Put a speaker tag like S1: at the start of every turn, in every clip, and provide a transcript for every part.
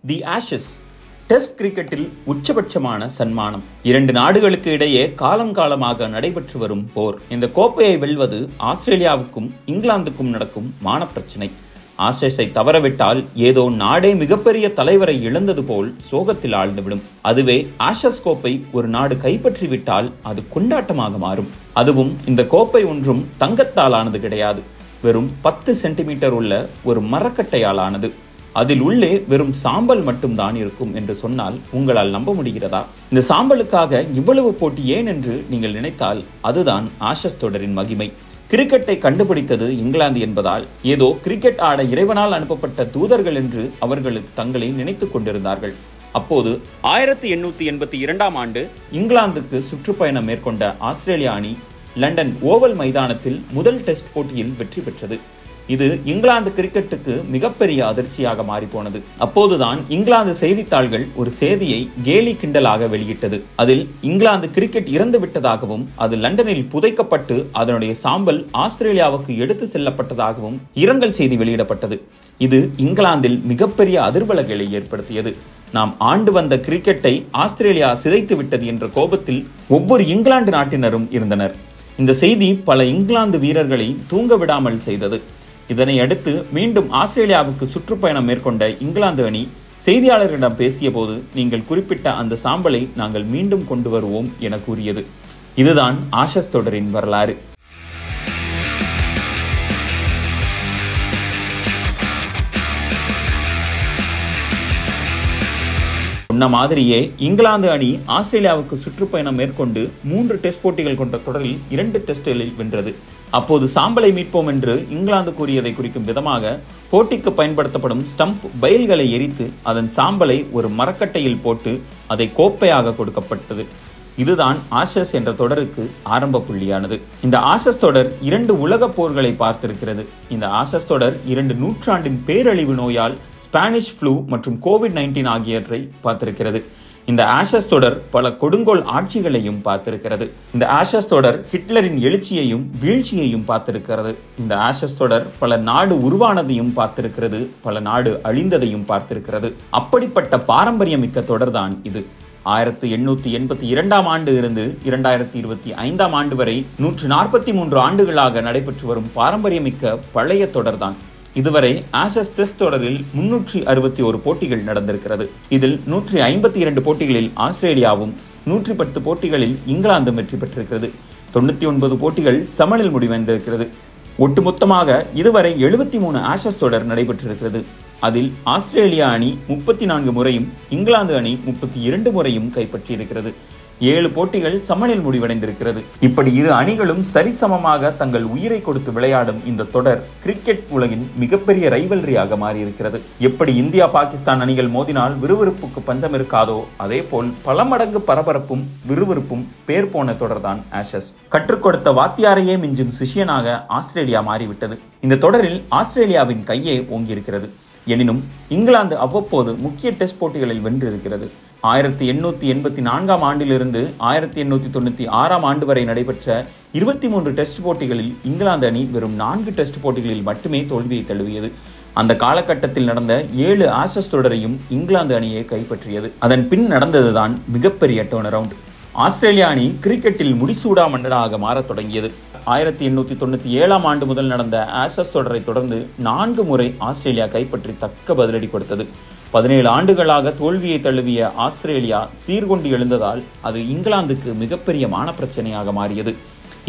S1: தி Ashes test கிரிக்கெட்டில் உச்சபட்சமான சன்மானம். இரண்டு நாடுகளுக்கு இடையே காலங்காலமாக நடைபெற்று வரும் போர். இந்த கோப்பையை வெல்வது ஆஸ்திரேலியாவுக்கும் இங்கிலாந்துக்கும் நடக்கும் மானப்பிரச்சனை. ஆஷஸை தவறவிட்டால் ஏதோ நாடே மிகப்பெரிய தலைவரை இழந்தது போல் சோகத்தில் ஆழ்ந்துவிடும். அதுவே ஆஷஸ் கோப்பை ஒரு நாடு கைப்பற்றிவிட்டால் அது கொண்டாட்டமாக மாறும். அதுவும் இந்த கோப்பை ஒன்றும் தங்கத்தால் ஆனது கிடையாது. வெறும் 10 சென்டிமீட்டர் உள்ள ஒரு மரக்கட்டையால் ஆனது. அதில் உள்ளே வெறும் சாம்பல் மட்டும்தான் இருக்கும் என்று சொன்னால் உங்களால் நம்ப முடிகிறதா? இந்த சாம்பலுக்காக இவ்வளவு போட்டி ஏன் என்று நீங்கள் நினைத்தால் அதுதான் ஆஷஸ் தொடரின் மகிமை. கிரிக்கெட்டை கண்டுபிடித்தது இங்கிலாந்து என்பதால் ஏதோ கிரிக்கெட் ஆட இறைவனால் அனுப்பப்பட்ட தூதர்கள் என்று அவர்களுக்கு தங்களை நினைத்துக் கொண்டிருந்தார்கள். அப்போது 1882ஆம் ஆண்டு இங்கிலாந்துக்கு சுற்றுப்பயணம் மேற்கொண்ட ஆஸ்திரேலிய அணி லண்டன் ஓவல் மைதானத்தில் முதல் டெஸ்ட் போட்டியில் வெற்றி பெற்றது. இது இங்கிலாந்து கிரிக்கெட்டுக்கு மிகப்பெரிய அதிர்ச்சியாக மாறிப்போனது. அப்போதுதான் இங்கிலாந்து செய்தித்தாள்கள் ஒரு செய்தியை கேலி கிண்டலாக வெளியிட்டது. அதில் இங்கிலாந்து கிரிக்கெட் இறந்து விட்டதாகவும் அது லண்டனில் புதைக்கப்பட்டு அதனுடைய சாம்பல் ஆஸ்திரேலியாவுக்கு எடுத்து செல்லப்பட்டதாகவும் இரங்கல் செய்தி வெளியிடப்பட்டது. இது இங்கிலாந்தில் மிகப்பெரிய அதிர்வலைகளை ஏற்படுத்தியது. நாம் ஆண்டு வந்த கிரிக்கெட்டை ஆஸ்திரேலியா சிதைத்து விட்டது என்ற கோபத்தில் ஒவ்வொரு இங்கிலாந்து நாட்டினரும் இருந்தனர். இந்த செய்தி பல இங்கிலாந்து வீரர்களை தூங்க விடாமல் செய்தது. இதனை அடுத்து மீண்டும் ஆஸ்திரேலியாவுக்கு சுற்றுப்பயணம் மேற்கொண்ட இங்கிலாந்து அணி செய்தியாளர்களிடம் பேசிய போது, நீங்கள் குறிப்பிட்ட அந்த சாம்பலை நாங்கள் மீண்டும் கொண்டு வருவோம் என கூறியது. இதுதான் ஆஷஸ் தொடரின் வரலாறு. சொன்ன மாதிரியே இங்கிலாந்து அணி ஆஸ்திரேலியாவுக்கு சுற்றுப்பயணம் மேற்கொண்டு 3 டெஸ்ட் போட்டிகள் கொண்ட தொடரில் 2 டெஸ்ட்களில் வென்றது. அப்போது சாம்பலை மீட்போம் என்று இங்கிலாந்து கூறியதை குறிக்கும் விதமாக போட்டிக்கு பயன்படுத்தப்படும் ஸ்டம்ப் பைல்களை எரித்து அதன் சாம்பலை ஒரு மரக்கட்டையில் போட்டு அதை கோப்பையாக கொடுக்கப்பட்டது. இதுதான் ஆஷஸ் என்ற தொடருக்கு ஆரம்ப புள்ளியானது. இந்த ஆஷஸ் தொடர் 2 உலக போர்களை பார்த்திருக்கிறது. இந்த ஆஷஸ் தொடர் 2 நூற்றாண்டின் பேரழிவு நோயால் ஸ்பானிஷ் ஃப்ளூ மற்றும் கோவிட்-19 ஆகியவற்றை பார்த்திருக்கிறது. இந்த ஆஷஸ் தொடர் பல கொடுங்கோல் ஆட்சிகளையும் பார்த்திருக்கிறது. இந்த ஆஷஸ் தொடர் ஹிட்லரின் எழுச்சியையும் வீழ்ச்சியையும் பார்த்திருக்கிறது. இந்த ஆஷஸ் தொடர் பல நாடு உருவானதையும் பார்த்திருக்கிறது, பல நாடு அழிந்ததையும் பார்த்திருக்கிறது. அப்படிப்பட்ட பாரம்பரியமிக்க தொடர்தான் இது. 1882ஆம் ஆண்டு இருந்து 2025ஆம் ஆண்டு வரை 143 ஆண்டுகளாக நடைபெற்று வரும் பாரம்பரியமிக்க பழைய தொடர்தான். இதுவரை ஆஷஸ் டெஸ்ட் தொடரில் 361 போட்டிகள் நடந்திருக்கிறது. இதில் 152 போட்டிகளில் ஆஸ்திரேலியாவும் 110 போட்டிகளில் இங்கிலாந்தும் வெற்றி பெற்றிருக்கிறது. 99 போட்டிகள் சமனில் முடிவடைந்திருக்கிறது. ஒட்டுமொத்தமாக இதுவரை 73 ஆஷஸ் தொடர் நடைபெற்றிருக்கிறது. அதில் ஆஸ்திரேலியா அணி 34 முறையும் இங்கிலாந்து அணி 32 முறையும் கைப்பற்றியிருக்கிறது. 7 போட்டிகள் சமனில் முடிவடைந்திருக்கிறது. இப்படி இரு அணிகளும் சரிசமமாக தங்கள் உயிரை கொடுத்து விளையாடும் இந்த தொடர் கிரிக்கெட் உலகின் மிகப்பெரிய ரைவல்ரியாக மாறியிருக்கிறது. எப்படி இந்தியா பாகிஸ்தான் அணிகள் மோதினால் விறுவிறுப்புக்கு பஞ்சம் இருக்காதோ அதே போல் பல மடங்கு பரபரப்பும் விறுவிறுப்பும் பேர் போன தொடர்தான் ஆஷஸ். கற்றுக் கொடுத்த வாத்தியாரையே மிஞ்சும் சிஷியனாக ஆஸ்திரேலியா மாறிவிட்டது. இந்த தொடரில் ஆஸ்திரேலியாவின் கையே ஓங்கியிருக்கிறது. எனினும் இங்கிலாந்து அவ்வப்போது முக்கிய டெஸ்ட் போட்டிகளில் வென்றிருக்கிறது. 1884ஆம் ஆண்டிலிருந்து 1896ஆம் ஆண்டு வரை நடைபெற்ற 23 டெஸ்ட் போட்டிகளில் இங்கிலாந்து அணி வெறும் 4 டெஸ்ட் போட்டிகளில் மட்டுமே தோல்வியை தழுவியது. அந்த காலகட்டத்தில் நடந்த 7 ஆஷஸ் தொடரையும் இங்கிலாந்து அணியை கைப்பற்றியது. அதன் பின் நடந்ததுதான் மிகப்பெரிய டர்ன் அரவுண்ட். ஆஸ்திரேலியா அணி கிரிக்கெட்டில் முடிசூடா மன்னராக மாறத் தொடங்கியது. 1897ஆம் ஆண்டு முதல் நடந்த ஆஷஸ் தொடரை தொடர்ந்து 4 முறை ஆஸ்திரேலியா கைப்பற்றி தக்க பதிலடி கொடுத்தது. 17 ஆண்டுகளாக தோல்வியை தழுவிய ஆஸ்திரேலியா சீர்கொண்டு எழுந்ததால் அது இங்கிலாந்துக்கு மிகப்பெரிய மானப்பிரச்சனையாக மாறியது.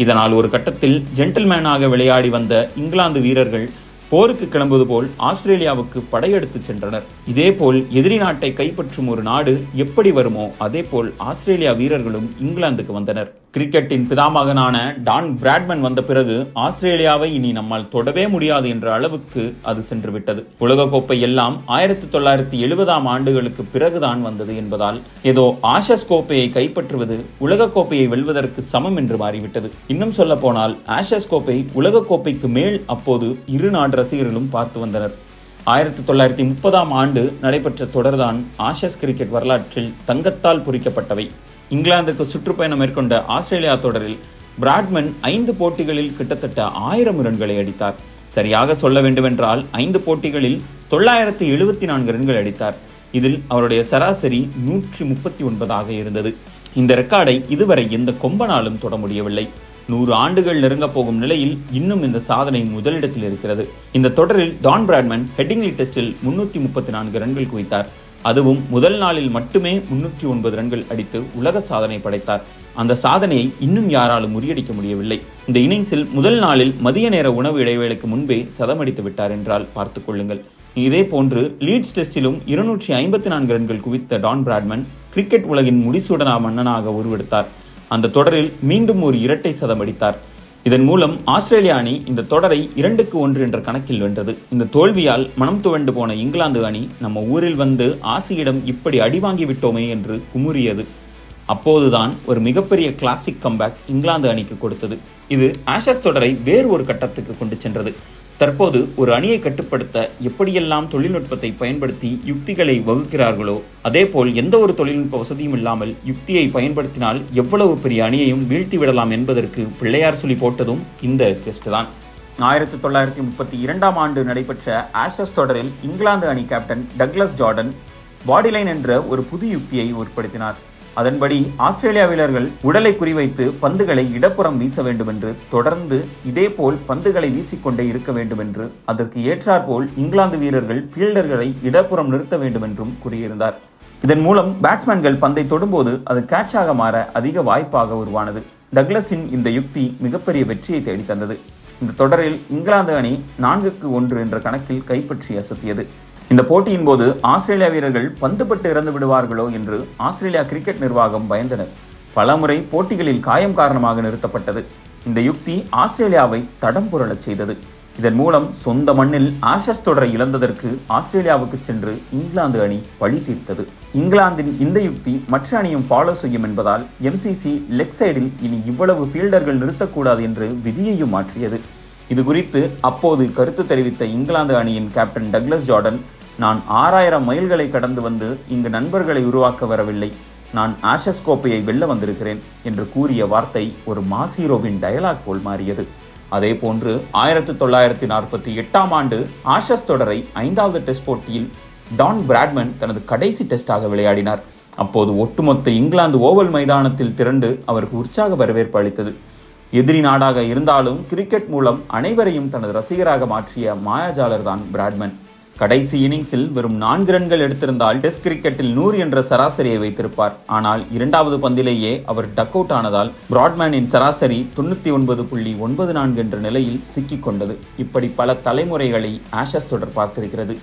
S1: இதனால் ஒரு கட்டத்தில் ஜென்டில்மேனாக விளையாடி வந்த இங்கிலாந்து வீரர்கள் போருக்கு கிளம்புவது போல் ஆஸ்திரேலியாவுக்கு படையெடுத்து சென்றனர். இதேபோல் எதிரி நாட்டை கைப்பற்றும் ஒரு நாடு எப்படி வருமோ அதே போல் ஆஸ்திரேலியா வீரர்களும் இங்கிலாந்துக்கு வந்தனர். கிரிக்கெட்டின் பிதாமகனான டான் பிராட்மன் வந்த பிறகு ஆஸ்திரேலியாவை இனி நம்மால் தொடவே முடியாது என்ற அளவுக்கு அது சென்று விட்டது. உலகக்கோப்பை எல்லாம் 1970ஆம் ஆண்டுகளுக்கு பிறகுதான் வந்தது என்பதால் ஏதோ ஆஷஸ் கோப்பையை கைப்பற்றுவது உலகக்கோப்பையை வெல்வதற்கு சமம் என்று மாறிவிட்டது. இன்னும் சொல்ல போனால் ஆஷஸ் கோப்பை உலகக்கோப்பைக்கு மேல் அப்போது இரு நாடு ரசிகர்களும் பார்த்து வந்தனர். 1930ஆம் ஆண்டு நடைபெற்ற தொடர்தான் ஆஷஸ் கிரிக்கெட் வரலாற்றில் தங்கத்தால் பொறிக்கப்பட்டவை. இங்கிலாந்துக்கு சுற்றுப்பயணம் மேற்கொண்ட ஆஸ்திரேலியா தொடரில் பிராட்மன் 5 போட்டிகளில் கிட்டத்தட்ட 1000 ரன்களை அடித்தார். சரியாக சொல்ல வேண்டுமென்றால் 5 போட்டிகளில் 974 ரன்கள் அடித்தார். இதில் அவருடைய சராசரி 139 இருந்தது. இந்த ரெக்கார்டை இதுவரை எந்த கொம்பனாலும் தொட முடியவில்லை. 100 ஆண்டுகள் நெருங்க போகும் நிலையில் இன்னும் இந்த சாதனை முதலிடத்தில் இருக்கிறது. இந்த தொடரில் டான் பிராட்மன் ஹெட்டிங்லி டெஸ்டில் 334 ரன்கள் குவித்தார். அதுவும் முதல் நாளில் மட்டுமே 309 ரன்கள் அடித்து உலக சாதனை படைத்தார். அந்த சாதனையை இன்னும் யாராலும் முறியடிக்க முடியவில்லை. இந்த இன்னிங்ஸில் முதல் நாளில் மதிய நேர உணவு இடைவேளைக்கு முன்பே சதமடித்து விட்டார் என்றால் பார்த்துக் கொள்ளுங்கள். இதே போன்று லீட்ஸ் டெஸ்டிலும் 254 ரன்கள் குவித்த டான் பிராட்மன் கிரிக்கெட் உலகின் முடிசூடனா மன்னனாக உருவெடுத்தார். அந்த தொடரில் மீண்டும் ஒரு இரட்டை சதம் அடித்தார். இதன் மூலம் ஆஸ்திரேலிய அணி இந்த தொடரை 2-1 என்ற கணக்கில் வென்றது. இந்த தோல்வியால் மனம் துவண்டு போன இங்கிலாந்து அணி நம்ம ஊரில் வந்து ஆசியிடம் இப்படி அடி வாங்கி விட்டோமே என்று குமுறியது. அப்போதுதான் ஒரு மிகப்பெரிய கிளாசிக் கம்பேக் இங்கிலாந்து அணிக்கு கொடுத்தது. இது ஆஷஸ் தொடரை வேறு ஒரு கட்டத்துக்கு கொண்டு சென்றது. தற்போது ஒரு அணியை கட்டுப்படுத்த எப்படியெல்லாம் தொழில்நுட்பத்தை பயன்படுத்தி யுக்திகளை வகுக்கிறார்களோ அதேபோல் எந்த ஒரு தொழில்நுட்ப வசதியும் இல்லாமல் யுக்தியை பயன்படுத்தினால் எவ்வளவு பெரிய அணியையும் வீழ்த்தி விடலாம் என்பதற்கு பிள்ளையார் சொல்லி போட்டதும் இந்த டெஸ்ட் தான். 1932 ஆண்டு நடைபெற்ற ஆஷஸ் தொடரில் இங்கிலாந்து அணி கேப்டன் டக்ளஸ் ஜார்டன் பாடிலைன் என்ற ஒரு புது யுக்தியை உட்படுத்தினார். அதன்படி ஆஸ்திரேலியா வீரர்கள் உடலை குறிவைத்து பந்துகளை இடப்புறம் வீச வேண்டும் என்று, தொடர்ந்து இதேபோல் பந்துகளை வீசிக்கொண்டே இருக்க வேண்டும் என்று, அதற்கு ஏற்றாற்போல் இங்கிலாந்து வீரர்கள் ஃபீல்டர்களை இடப்புறம் நிறுத்த வேண்டும் என்றும் கூறியிருந்தார். இதன் மூலம் பேட்ஸ்மேன்கள் பந்தை தொடும்போது அது கேட்சாக மாற அதிக வாய்ப்பாக உருவானது. டக்ளஸின் இந்த யுக்தி மிகப்பெரிய வெற்றியை தேடித்தந்தது. இந்த தொடரில் இங்கிலாந்து அணி 4-1 என்ற கணக்கில் கைப்பற்றி அசத்தியது. இந்த போட்டியின் போது ஆஸ்திரேலியா வீரர்கள் பந்துபட்டு இறந்து விடுவார்களோ என்று ஆஸ்திரேலியா கிரிக்கெட் நிர்வாகம் பயந்தனர். பலமுறை போட்டிகளில் காயம் காரணமாக நிறுத்தப்பட்டது. இந்த யுக்தி ஆஸ்திரேலியாவை தடம் புரளச் செய்தது. இதன் மூலம் சொந்த மண்ணில் ஆஷஸ் தொடரை இழந்ததற்கு ஆஸ்திரேலியாவுக்கு சென்று இங்கிலாந்து அணி பழி தீர்த்தது. இங்கிலாந்தின் இந்த யுக்தி மற்ற அணியும் ஃபாலோ செய்யும் என்பதால் MCC லெக் சைடில் இனி இவ்வளவு ஃபீல்டர்கள் நிறுத்தக்கூடாது என்று விதியையும் மாற்றியது. இது குறித்து அப்போது கருத்து தெரிவித்த இங்கிலாந்து அணியின் கேப்டன் டக்ளஸ் ஜார்டன், நான் 6000 மைல்களை கடந்து வந்து இங்கு நண்பர்களை உருவாக்க வரவில்லை, நான் ஆஷஸ் கோப்பையை வெல்ல வந்திருக்கிறேன் என்று கூறிய வார்த்தை ஒரு மாஸ் ஹீரோவின் டயலாக் போல் மாறியது. அதே போன்று 1948 ஆண்டு ஆஷஸ் தொடரை 5வது டெஸ்ட் போட்டியில் டான் பிராட்மன் தனது கடைசி டெஸ்டாக விளையாடினார். அப்போது ஒட்டுமொத்த இங்கிலாந்து ஓவல் மைதானத்தில் திரண்டு அவருக்கு உற்சாக வரவேற்பு அளித்தது. எதிரி நாடாக இருந்தாலும் கிரிக்கெட் மூலம் அனைவரையும் தனது ரசிகராக மாற்றிய மாயாஜாலர் தான் பிராட்மன். கடைசி இன்னிங்ஸில் வெறும் 4 ரன்கள் எடுத்திருந்தால் டெஸ்ட் கிரிக்கெட்டில் 100 என்ற சராசரியை வைத்திருப்பார். ஆனால் 2வது பந்திலேயே அவர் டக் அவுட் ஆனதால் பிராட்மேனின் சராசரி 99.94 என்ற நிலையில் சிக்கிக் கொண்டது. இப்படி பல தலைமுறைகளை ஆஷஸ் தொடர் பார்த்திருக்கிறது.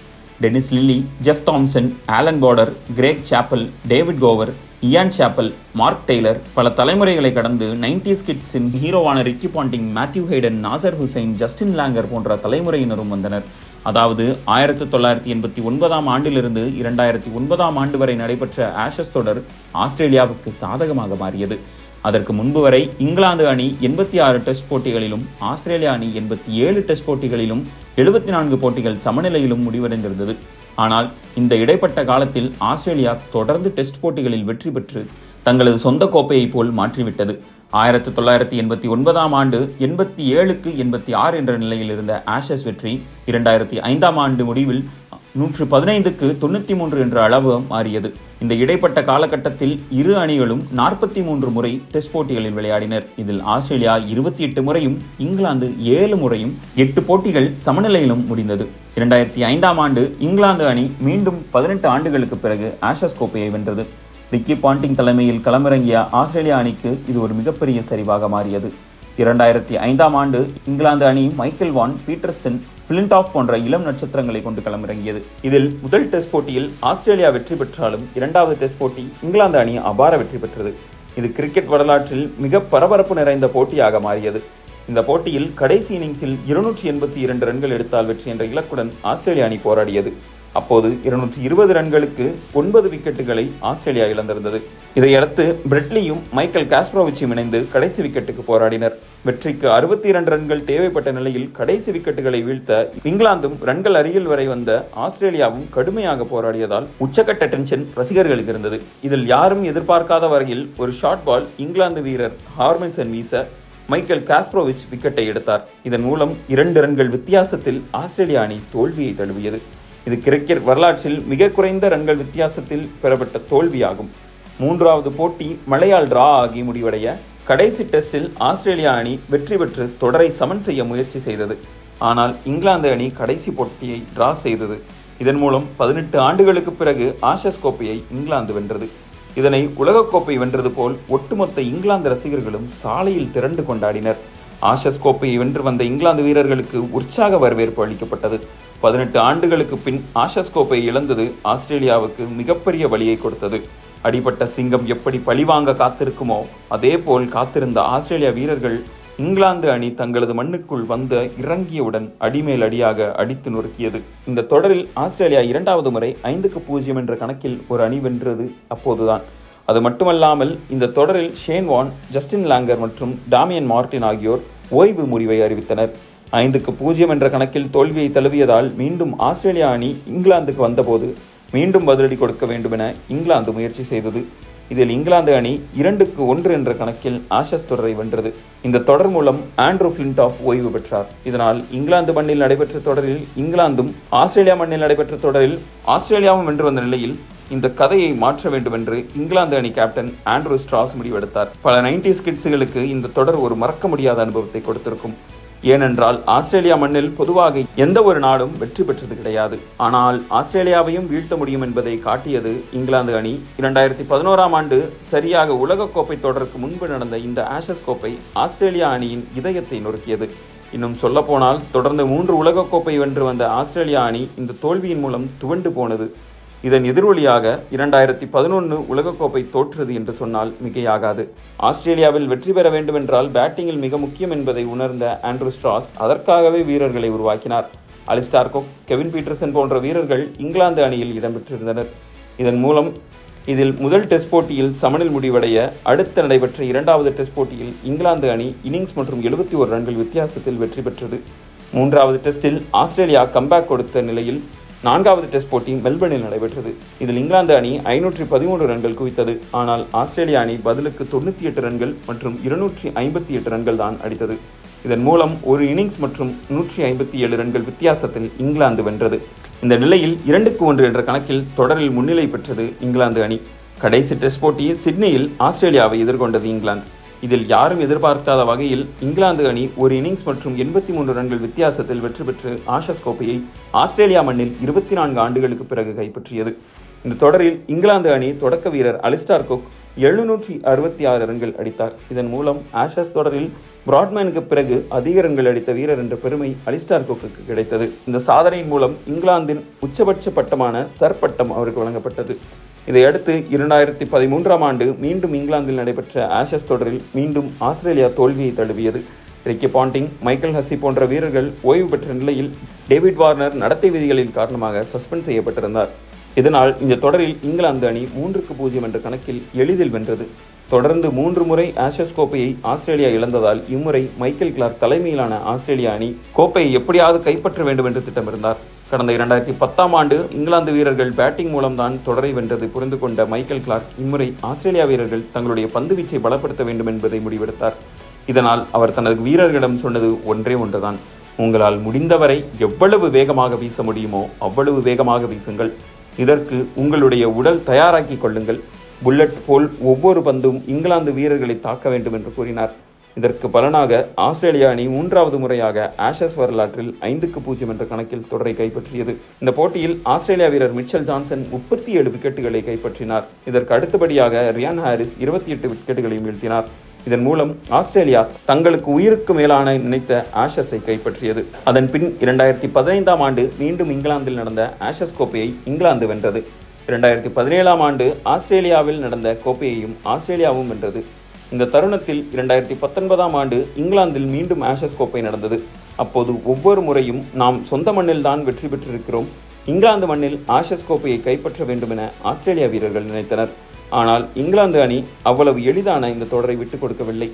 S1: Dennis Lillee, Jeff Thomson, Alan Border, Greg Chappell, David Gower, Ian Chappell, Mark Taylor, பல தலைமுறைகளை கடந்து 90s கிட்ஸின் ஹீரோவான Ricky Ponting, Matthew Hayden, Nasser Hussain, Justin Langer போன்ற தலைமுறையினரும் வந்தனர். அதாவது 1989 ஆண்டிலிருந்து 2009 ஆண்டு வரை நடைபெற்ற ஆஷஸ் தொடர் ஆஸ்திரேலியாவுக்கு சாதகமாக மாறியது. அதற்கு முன்பு வரை இங்கிலாந்து அணி 86 டெஸ்ட் போட்டிகளிலும் ஆஸ்திரேலியா அணி 87 டெஸ்ட் போட்டிகளிலும் 74 போட்டிகள் சமநிலையிலும் முடிவடைந்திருந்தது. ஆனால் இந்த இடைப்பட்ட காலத்தில் ஆஸ்திரேலியா தொடர்ந்து டெஸ்ட் போட்டிகளில் வெற்றி பெற்று தங்களது சொந்த கோப்பையை போல் மாற்றிவிட்டது. 1989 ஆண்டு 87-86 என்ற நிலையில் இருந்த ஆஷஸ் வெற்றி 2005 ஆண்டு முடிவில் 115க்கு 93 என்ற அளவு மாறியது. இந்த இடைப்பட்ட காலகட்டத்தில் இரு அணிகளும் 43 முறை டெஸ்ட் போட்டிகளில் விளையாடினர். இதில் ஆஸ்திரேலியா 28 முறையும் இங்கிலாந்து 7 முறையும் 8 போட்டிகள் சமநிலையிலும் முடிந்தது. 2005 ஆண்டு இங்கிலாந்து அணி மீண்டும் 18 ஆண்டுகளுக்கு பிறகு ஆஷஸ் கோப்பையை வென்றது. ரிக்கி பாண்டிங் தலைமையில் களமிறங்கிய ஆஸ்திரேலியா அணிக்கு இது ஒரு மிகப்பெரிய சரிவாக மாறியது. 2005 ஆண்டு இங்கிலாந்து அணி மைக்கேல் வான், பீட்டர்சன், ஃபிளின்டாஃப் போன்ற இளம் நட்சத்திரங்களை கொண்டு களமிறங்கியது. இதில் முதல் டெஸ்ட் போட்டியில் ஆஸ்திரேலியா வெற்றி பெற்றாலும் 2வது டெஸ்ட் போட்டி இங்கிலாந்து அணி அபார வெற்றி பெற்றது. இது கிரிக்கெட் வரலாற்றில் மிக பரபரப்பு நிறைந்த போட்டியாக மாறியது. இந்த போட்டியில் கடைசி இன்னிங்ஸில் 282 ரன்கள் எடுத்தால் வெற்றி என்ற இலக்குடன் ஆஸ்திரேலியா அணி போராடியது. அப்போது 220 ரன்களுக்கு 9 விக்கெட்டுகளை ஆஸ்திரேலியா இழந்திருந்தது. இதையடுத்து பிரெட்லியும் மைக்கேல் காஸ்ப்ரோவிச்சும் இணைந்து கடைசி விக்கெட்டுக்கு போராடினர். வெற்றிக்கு 62 ரன்கள் தேவைப்பட்ட நிலையில் கடைசி விக்கெட்டுகளை வீழ்த்த இங்கிலாந்தும் ரன்கள் அருகில் வரை வந்த ஆஸ்திரேலியாவும் கடுமையாக போராடியதால் உச்சக்கட்ட டென்ஷன் ரசிகர்களுக்கு இருந்தது. இதில் யாரும் எதிர்பார்க்காத வகையில் ஒரு ஷார்ட் பால் இங்கிலாந்து வீரர் ஹார்மின்சன் வீச மைக்கேல் காஸ்ப்ரோவிச் விக்கெட்டை எடுத்தார். இதன் மூலம் 2 ரன்கள் வித்தியாசத்தில் ஆஸ்திரேலியா அணி தோல்வியை தழுவியது. இது கிரிக்கெட் வரலாற்றில் மிக குறைந்த ரன்கள் வித்தியாசத்தில் பெறப்பட்ட தோல்வியாகும். மூன்றாவது போட்டி மழையால் டிரா ஆகி முடிவடைய கடைசி டெஸ்டில் ஆஸ்திரேலியா அணி வெற்றி பெற்று தொடரை சமன் செய்ய முயற்சி செய்தது. ஆனால் இங்கிலாந்து அணி கடைசி போட்டியை டிரா செய்தது. இதன் மூலம் 18 ஆண்டுகளுக்கு பிறகு ஆஷஸ் கோப்பையை இங்கிலாந்து வென்றது. இதனை உலகக்கோப்பை வென்றது போல் ஒட்டுமொத்த இங்கிலாந்து ரசிகர்களும் சாலையில் திரண்டு கொண்டாடினர். ஆஷஸ் கோப்பையை வென்று வந்த இங்கிலாந்து வீரர்களுக்கு உற்சாக வரவேற்பு அளிக்கப்பட்டது. 18 ஆண்டுகளுக்கு பின் ஆஷஸ் கோப்பையை இழந்தது ஆஸ்திரேலியாவுக்கு மிகப்பெரிய வலியை கொடுத்தது. அடிபட்ட சிங்கம் எப்படி பழிவாங்க காத்திருக்குமோ அதே போல் காத்திருந்த ஆஸ்திரேலியா வீரர்கள் இங்கிலாந்து அணி தங்களது மண்ணுக்குள் வந்து இறங்கியவுடன் அடிமேல் அடியாக அடித்து நொறுக்கியது. இந்த தொடரில் ஆஸ்திரேலியா 2வது முறை 5-0 என்ற கணக்கில் ஒரு அணி வென்றது அப்போதுதான். அது மட்டுமல்லாமல் இந்த தொடரில் ஷேன் வார்ன், ஜஸ்டின் லாங்கர் மற்றும் டாமியன் மார்டின் ஆகியோர் ஓய்வு முடிவை அறிவித்தனர். 5-0 என்ற கணக்கில் தோல்வியை தழுவியதால் மீண்டும் ஆஸ்திரேலியா அணி இங்கிலாந்துக்கு வந்தபோது மீண்டும் பதிலடி கொடுக்க வேண்டும் என இங்கிலாந்து முயற்சி செய்தது. இதில் இங்கிலாந்து அணி 2-1 என்ற கணக்கில் ஆஷஸ் தொடரை வென்றது. இந்த தொடர் மூலம் ஆண்ட்ரூ ஃபிளின்டாஃப் ஓய்வு பெற்றார். இதனால் இங்கிலாந்து மண்ணில் நடைபெற்ற தொடரில் இங்கிலாந்தும், ஆஸ்திரேலியா மண்ணில் நடைபெற்ற தொடரில் ஆஸ்திரேலியாவும் வென்று வந்த நிலையில் இந்த கதையை மாற்ற வேண்டும் என்று இங்கிலாந்து அணி கேப்டன் ஆண்ட்ரூ ஸ்ட்ராஸ் முடிவெடுத்தார். பல 90s கிட்ஸுகளுக்கு இந்த தொடர் ஒரு மறக்க முடியாத அனுபவத்தை கொடுத்திருக்கும். ஏனென்றால் ஆஸ்திரேலியா மண்ணில் பொதுவாக எந்த ஒரு நாடும் வெற்றி பெற்றது கிடையாது. ஆனால் ஆஸ்திரேலியாவையும் வீழ்த்த முடியும் என்பதை காட்டியது இங்கிலாந்து அணி. 2011ஆம் ஆண்டு சரியாக உலகக்கோப்பை தொடருக்கு முன்பு நடந்த இந்த ஆஷஸ் கோப்பை ஆஸ்திரேலியா அணியின் இதயத்தை நொறுக்கியது. இன்னும் சொல்லப்போனால் தொடர்ந்து 3 உலகக்கோப்பை வென்று வந்த ஆஸ்திரேலியா அணி இந்த தோல்வியின் மூலம் துவண்டு போனது. இதன் எதிரொலியாக 2011 உலகக்கோப்பை தோற்றது என்று சொன்னால் மிகையாகாது. ஆஸ்திரேலியாவில் வெற்றி பெற வேண்டுமென்றால் பேட்டிங்கில் மிக முக்கியம் என்பதை உணர்ந்த ஆண்ட்ரூ ஸ்ட்ராஸ் அதற்காகவே வீரர்களை உருவாக்கினார். அலிஸ்டார் குக், கெவின் பீட்டர்சன் போன்ற வீரர்கள் இங்கிலாந்து அணியில் இடம்பெற்றிருந்தனர். இதன் மூலம் இதில் முதல் டெஸ்ட் போட்டியில் சமனில் முடிவடைய அடுத்து நடைபெற்ற 2வது டெஸ்ட் போட்டியில் இங்கிலாந்து அணி இன்னிங்ஸ் மற்றும் 71 ரன்கள் வித்தியாசத்தில் வெற்றி பெற்றது. 3வது டெஸ்டில் ஆஸ்திரேலியா கம்பேக் கொடுத்த நிலையில் 4வது டெஸ்ட் போட்டி மெல்பர்னில் நடைபெற்றது. இதில் இங்கிலாந்து அணி 513 ரன்கள் குவித்தது. ஆனால் ஆஸ்திரேலியா அணி பதிலுக்கு 98 ரன்கள் மற்றும் 258 ரன்கள் தான் அடித்தது. இதன் மூலம் ஒரு இன்னிங்ஸ் மற்றும் 157 ரன்கள் வித்தியாசத்தில் இங்கிலாந்து வென்றது. இந்த நிலையில் 2-1 என்ற கணக்கில் தொடரில் முன்னிலை பெற்றது இங்கிலாந்து அணி. கடைசி டெஸ்ட் போட்டியில் சிட்னியில் ஆஸ்திரேலியாவை எதிர்கொண்டது இங்கிலாந்து. இதில் யாரும் எதிர்பார்க்காத வகையில் இங்கிலாந்து அணி ஒரு இன்னிங்ஸ் மற்றும் 83 ரன்கள் வித்தியாசத்தில் வெற்றி பெற்று ஆஷஸ் கோப்பையை ஆஸ்திரேலியா மண்ணில் 24 ஆண்டுகளுக்கு பிறகு கைப்பற்றியது. இந்த தொடரில் இங்கிலாந்து அணி தொடக்க வீரர் அலிஸ்டார் குக் 766 ரன்கள் அடித்தார். இதன் மூலம் ஆஷஸ் தொடரில் பிராட்மேனுக்கு பிறகு அதிக ரன்கள் அடித்த வீரர் என்ற பெருமை அலிஸ்டார் குக்கு கிடைத்தது. இந்த சாதனையின் மூலம் இங்கிலாந்தின் உச்சபட்ச பட்டமான சர் பட்டம் அவருக்கு வழங்கப்பட்டது. இதையடுத்து 2013ஆம் ஆண்டு மீண்டும் இங்கிலாந்தில் நடைபெற்ற ஆஷஸ் தொடரில் மீண்டும் ஆஸ்திரேலியா தோல்வியை தழுவியது. ரிக்கி பாண்டிங், மைக்கேல் ஹசி போன்ற வீரர்கள் ஓய்வு பெற்ற நிலையில் டேவிட் வார்னர் நடத்தை விதிகளின் காரணமாக சஸ்பெண்ட் செய்யப்பட்டிருந்தார். இதனால் இந்த தொடரில் இங்கிலாந்து அணி 3-0 என்ற கணக்கில் எளிதில் வென்றது. தொடர்ந்து 3 முறை ஆஷஸ் கோப்பையை ஆஸ்திரேலியா இழந்ததால் இம்முறை மைக்கேல் கிளார்க் தலைமையிலான ஆஸ்திரேலியா அணி கோப்பையை எப்படியாவது கைப்பற்ற வேண்டும் என்று திட்டமிருந்தார். கடந்த 2010ஆம் ஆண்டு இங்கிலாந்து வீரர்கள் பேட்டிங் மூலம்தான் தொடரை வென்றது புரிந்து கொண்ட மைக்கேல் கிளார்க் இம்முறை ஆஸ்திரேலியா வீரர்கள் தங்களுடைய பந்துவீச்சை பலப்படுத்த வேண்டும் என்பதை முடிவெடுத்தார். இதனால் அவர் தனது வீரர்களிடம் சொன்னது ஒன்றே ஒன்றுதான்: உங்களால் முடிந்தவரை எவ்வளவு வேகமாக வீச முடியுமோ அவ்வளவு வேகமாக வீசுங்கள். இதற்கு உங்களுடைய உடல் தயாராக்கி கொள்ளுங்கள். புல்லட் போல் ஒவ்வொரு பந்தும் இங்கிலாந்து வீரர்களை தாக்க வேண்டும் என்று கூறினார். இதற்கு பலனாக ஆஸ்திரேலியா அணி 3வது முறையாக ஆஷஸ் வரலாற்றில் 5-0 என்ற கணக்கில் தொடரை கைப்பற்றியது. இந்த போட்டியில் ஆஸ்திரேலியா வீரர் மிச்சல் ஜான்சன் 37 விக்கெட்டுகளை கைப்பற்றினார். இதற்கு அடுத்தபடியாக ரியான் ஹாரிஸ் 28 விக்கெட்டுகளையும் வீழ்த்தினார். இதன் மூலம் ஆஸ்திரேலியா தங்களுக்கு உயிருக்கு மேலான நினைத்த ஆஷஸை கைப்பற்றியது. அதன் பின் 2015ஆம் ஆண்டு மீண்டும் இங்கிலாந்தில் நடந்த ஆஷஸ் கோப்பையை இங்கிலாந்து வென்றது. 2017ஆம் ஆண்டு ஆஸ்திரேலியாவில் நடந்த கோப்பையையும் ஆஸ்திரேலியாவும் வென்றது. இந்த தருணத்தில் 2019ஆம் ஆண்டு இங்கிலாந்தில் மீண்டும் ஆஷஸ் கோப்பை நடந்தது. அப்போது ஒவ்வொரு முறையும் நாம் சொந்த மண்ணில் தான் வெற்றி பெற்றிருக்கிறோம், இங்கிலாந்து மண்ணில் ஆஷஸ் கோப்பையை கைப்பற்ற வேண்டும் என ஆஸ்திரேலியா வீரர்கள் நினைத்தனர். ஆனால் இங்கிலாந்து அணி அவ்வளவு எளிதான இந்த தொடரை விட்டுக் கொடுக்கவில்லை.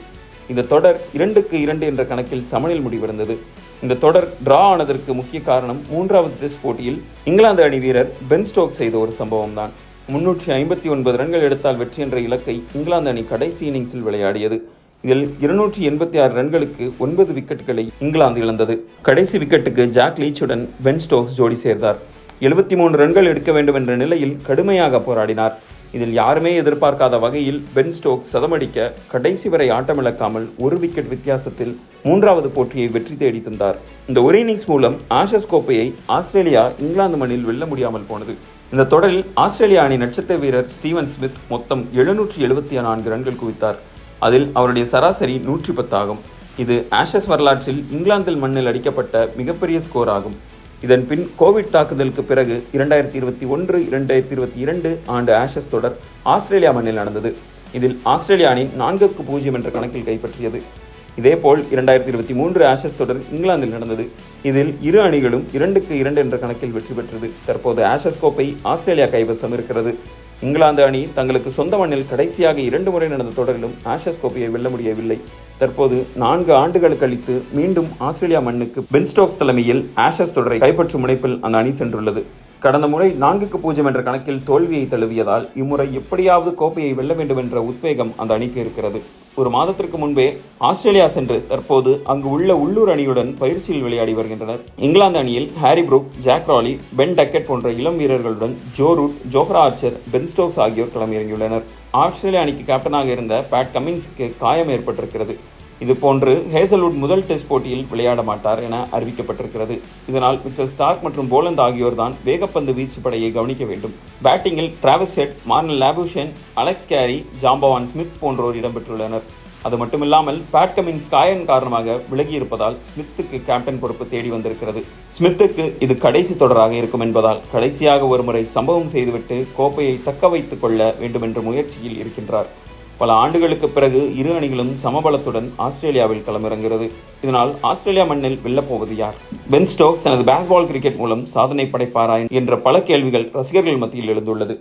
S1: இந்த தொடர் 2-2 என்ற கணக்கில் சமனில் முடிவடைந்தது. இந்த தொடர் டிரா ஆனதற்கு முக்கிய காரணம் 3வது டெஸ்ட் போட்டியில் இங்கிலாந்து அணி வீரர் பென் ஸ்டோக்ஸ் செய்த ஒரு சம்பவம் தான். 359 ரன்கள் எடுத்தால் வெற்றி என்ற இலக்கை இங்கிலாந்து அணி கடைசி இன்னிங்ஸில் விளையாடியது. இதில் 286 ரன்களுக்கு 9 விக்கெட்டுகளை இங்கிலாந்து இழந்தது. கடைசி விக்கெட்டுக்கு ஜாக் லீச்சுடன் பென் ஸ்டோக்ஸ் ஜோடி சேர்ந்தார். 73 ரன்கள் எடுக்க வேண்டும் என்ற நிலையில் கடுமையாக போராடினார். இதில் யாருமே எதிர்பார்க்காத வகையில் பென் ஸ்டோக்ஸ் சதமடிக்க கடைசி வரை ஆட்டமிழக்காமல் 1 விக்கெட் வித்தியாசத்தில் 3வது போட்டியை வெற்றி தேடி தந்தார். இந்த ஒரு இன்னிங்ஸ் மூலம் ஆஷஸ் கோப்பையை ஆஸ்திரேலியா இங்கிலாந்து மண்ணில் வெல்ல முடியாமல் போனது. இந்த தொடரில் ஆஸ்திரேலியா அணி நட்சத்திர வீரர் ஸ்டீவன் ஸ்மித் மொத்தம் 774 ரன்கள் குவித்தார். அதில் அவருடைய சராசரி 110 ஆகும். இது ஆஷஸ் வரலாற்றில் இங்கிலாந்தில் மண்ணில் அடிக்கப்பட்ட மிகப்பெரிய ஸ்கோர் ஆகும். இதன் பின் கோவிட் தாக்குதலுக்கு பிறகு 2021-2022 ஆண்டு ஆஷஸ் தொடர் ஆஸ்திரேலியா மண்ணில் நடந்தது. இதில் ஆஸ்திரேலியா அணி 4-0 என்ற கணக்கில் கைப்பற்றியது. இதேபோல் 2023 ஆஷஸ் தொடர் இங்கிலாந்தில் நடந்தது. இதில் இரு அணிகளும் 2-2 என்ற கணக்கில் வெற்றி பெற்றது. தற்போது ஆஷஸ் கோப்பை ஆஸ்திரேலியா கைவசம் இருக்கிறது. இங்கிலாந்து அணி தங்களுக்கு சொந்த மண்ணில் கடைசியாக 2 முறை நடந்த தொடரிலும் ஆஷஸ் கோப்பையை வெல்ல முடியவில்லை. தற்போது 4 ஆண்டுகள் கழித்து மீண்டும் ஆஸ்திரேலியா மண்ணுக்கு பென் ஸ்டோக்ஸ் தலைமையில் ஆஷஸ் தொடரை கைப்பற்றும் முனைப்பில் அந்த அணி சென்றுள்ளது. கடந்த முறை 4-0 என்ற கணக்கில் தோல்வியை தழுவியதால் இம்முறை எப்படியாவது கோப்பையை வெல்ல வேண்டும் என்ற உத்வேகம் அந்த அணிக்கு இருக்கிறது. ஒரு மாதத்திற்கு முன்பே ஆஸ்திரேலியா சென்று தற்போது அங்கு உள்ள உள்ளூர் அணியுடன் பயிற்சியில் விளையாடி வருகின்றனர். இங்கிலாந்து அணியில் Harry Brook, Zak Crawley, Ben Duckett போன்ற இளம் வீரர்களுடன் Joe Root, Jofra Archer, Ben Stokes ஆகியோர் களமிறங்கியுள்ளனர். ஆஸ்திரேலியா அணிக்கு கேப்டனாக இருந்த பேட் கமின்ஸுக்கு காயம் ஏற்பட்டிருக்கிறது. இதுபோன்று ஹேசல்வுட் முதல் டெஸ்ட் போட்டியில் விளையாட மாட்டார் என அறிவிக்கப்பட்டிருக்கிறது. இதனால் மிச்சல் ஸ்டார்க் மற்றும் போலந்து ஆகியோர் தான் வேகப்பந்து வீச்சு படையை கவனிக்க வேண்டும். பேட்டிங்கில் Travis head, மார்னல் Labuschagne, Alex Carey, ஜாம்பவான் ஸ்மித் போன்றோர் இடம்பெற்றுள்ளனர். அது மட்டுமில்லாமல் பேட் கமின்ஸ் காயம் காரணமாக விலகியிருப்பதால் ஸ்மித்துக்கு கேப்டன் பொறுப்பு தேடி வந்திருக்கிறது. ஸ்மித்துக்கு இது கடைசி தொடராக இருக்கும் என்பதால் கடைசியாக ஒருமுறை சம்பவம் செய்துவிட்டு கோப்பையை தக்க வைத்துக் கொள்ள வேண்டும் என்ற முயற்சியில் இருக்கின்றார். பல ஆண்டுகளுக்கு பிறகு இரு அணிகளும் சமபலத்துடன் ஆஸ்திரேலியாவில் களமிறங்குகிறது. இதனால் ஆஸ்திரேலியா மண்ணில் வெல்லப்போவது யார்? பென் ஸ்டோக்ஸ் தனது பேஸ்பால் கிரிக்கெட் மூலம் சாதனை படைப்பாரா என்ற பல கேள்விகள் ரசிகர்கள் மத்தியில் எழுந்துள்ளது.